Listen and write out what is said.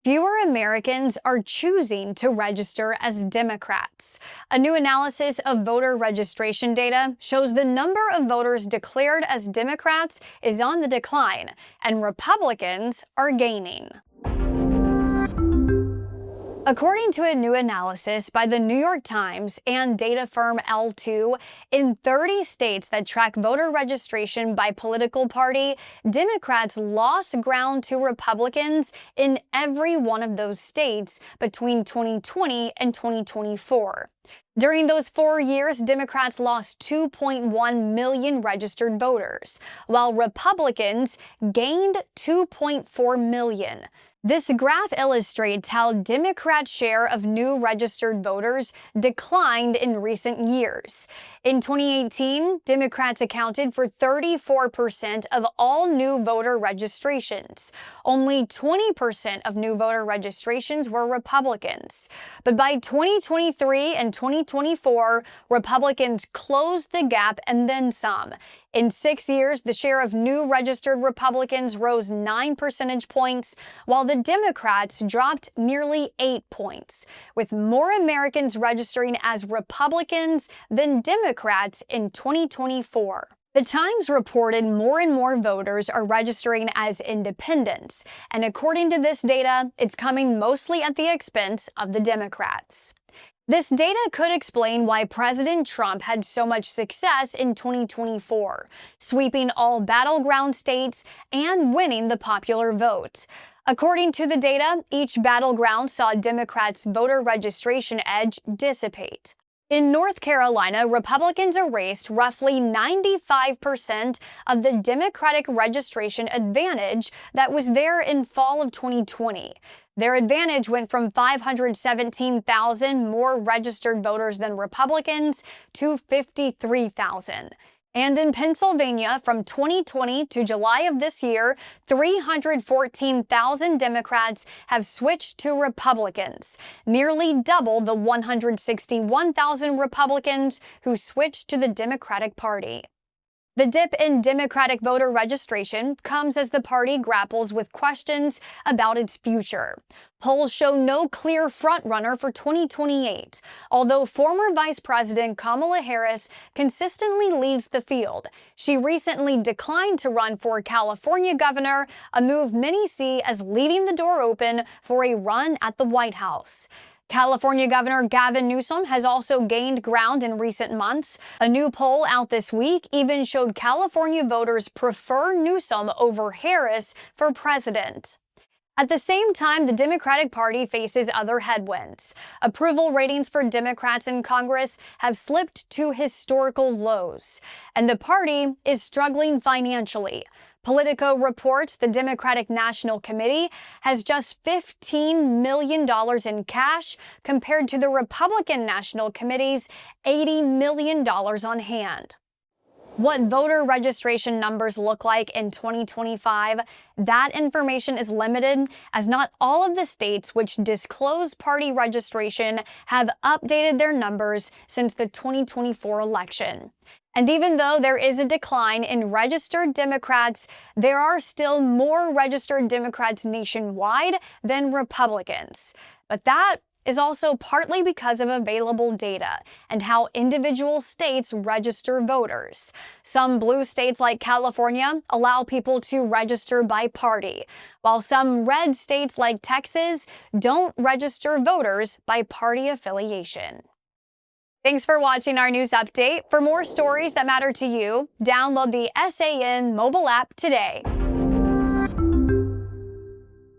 Fewer Americans are choosing to register as Democrats. A new analysis of voter registration data shows the number of voters declared as Democrats is on the decline, and Republicans are gaining. According to a new analysis by the New York Times and data firm L2, in 30 states that track voter registration by political party, Democrats lost ground to Republicans in every one of those states between 2020 and 2024. During those 4 years, Democrats lost 2.1 million registered voters, while Republicans gained 2.4 million. This graph illustrates how Democrats' share of new registered voters declined in recent years. In 2018, Democrats accounted for 34% of all new voter registrations. Only 20% of new voter registrations were Republicans. But by 2023 and 2024, Republicans closed the gap and then some. In 6 years, the share of new registered Republicans rose 9 percentage points, while the Democrats dropped nearly 8 points, with more Americans registering as Republicans than Democrats in 2024. The Times reported more and more voters are registering as independents, and according to this data, it's coming mostly at the expense of the Democrats. This data could explain why President Trump had so much success in 2024, sweeping all battleground states and winning the popular vote. According to the data, each battleground saw Democrats' voter registration edge dissipate. In North Carolina, Republicans erased roughly 95% of the Democratic registration advantage that was there in fall of 2020. Their advantage went from 517,000 more registered voters than Republicans to 53,000. And in Pennsylvania, from 2020 to July of this year, 314,000 Democrats have switched to Republicans, nearly double the 161,000 Republicans who switched to the Democratic Party. The dip in Democratic voter registration comes as the party grapples with questions about its future. Polls show no clear frontrunner for 2028, although former Vice President Kamala Harris consistently leads the field. She recently declined to run for California governor, a move many see as leaving the door open for a run at the White House. California Governor Gavin Newsom has also gained ground in recent months. A new poll out this week even showed California voters prefer Newsom over Harris for president. At the same time, the Democratic Party faces other headwinds. Approval ratings for Democrats in Congress have slipped to historical lows, and the party is struggling financially. Politico reports the Democratic National Committee has just $15 million in cash compared to the Republican National Committee's $80 million on hand. What voter registration numbers look like in 2025, that information is limited, as not all of the states which disclose party registration have updated their numbers since the 2024 election. And even though there is a decline in registered Democrats, there are still more registered Democrats nationwide than Republicans. But that is also partly because of available data and how individual states register voters. Some blue states like California allow people to register by party, while some red states like Texas don't register voters by party affiliation. Thanks for watching our news update. For more stories that matter to you, download the SAN mobile app today.